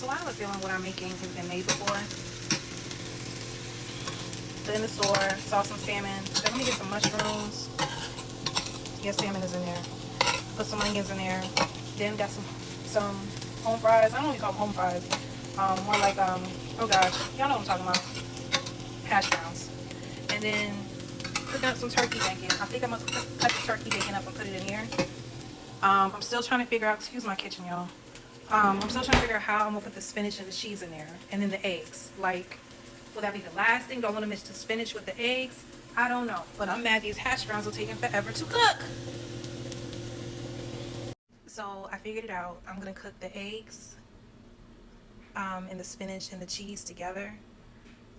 So I have a feeling what I'm making has been made before. Put in the store, saw some salmon. So let me get some mushrooms. Yes, salmon is in there. Put some onions in there. Then got some home fries. I don't know what you call them, home fries. More like oh gosh, y'all know what I'm talking about. Hash browns. And then cooking up some turkey bacon. I think I'm gonna cut the turkey bacon up and put it in here. I'm still trying to figure out. Excuse my kitchen, y'all. I'm still trying to figure out how I'm gonna put the spinach and the cheese in there, and then the eggs. Like, will that be the last thing? Do I want to mix the spinach with the eggs? I don't know. But I'm mad these hash browns are taking forever to cook. So I figured it out. I'm gonna cook the eggs and the spinach and the cheese together.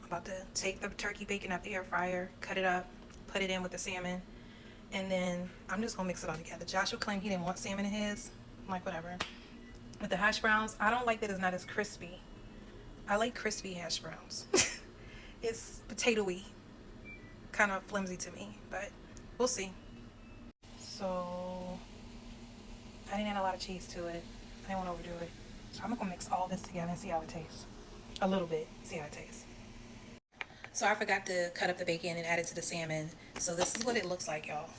I'm about to take the turkey bacon out the air fryer, cut it up, put it in with the salmon, and then I'm just gonna mix it all together. Joshua claimed he didn't want salmon in his. I'm like, whatever. With the hash browns, I don't like that it's not as crispy. I like crispy hash browns. It's potatoey, kind of flimsy to me, but we'll see. So I didn't add a lot of cheese to it. I didn't want to overdo it. So I'm gonna mix all this together and see how it tastes. A little bit, see how it tastes. So I forgot to cut up the bacon and add it to the salmon. So this is what it looks like, y'all.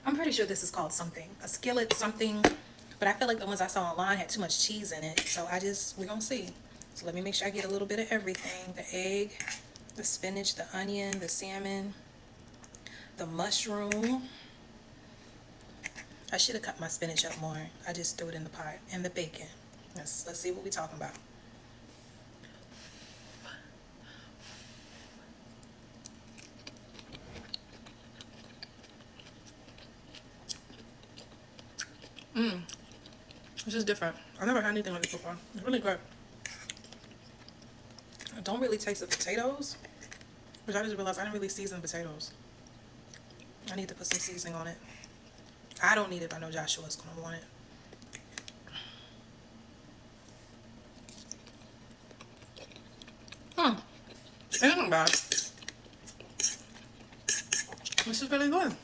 I'm pretty sure this is called something, a skillet something, but I feel like the ones I saw online had too much cheese in it. So we're gonna see. So let me make sure I get a little bit of everything. The egg, the spinach, the onion, the salmon, the mushroom. I should have cut my spinach up more. I just threw it in the pot. And the bacon. Let's see what we're talking about. This is different. I've never had anything like this before. It's really good. I don't really taste the potatoes, which I just realized I didn't really season potatoes. I need to put some seasoning on it. I don't need it, but I know Joshua's gonna want it. It isn't bad. This is really good.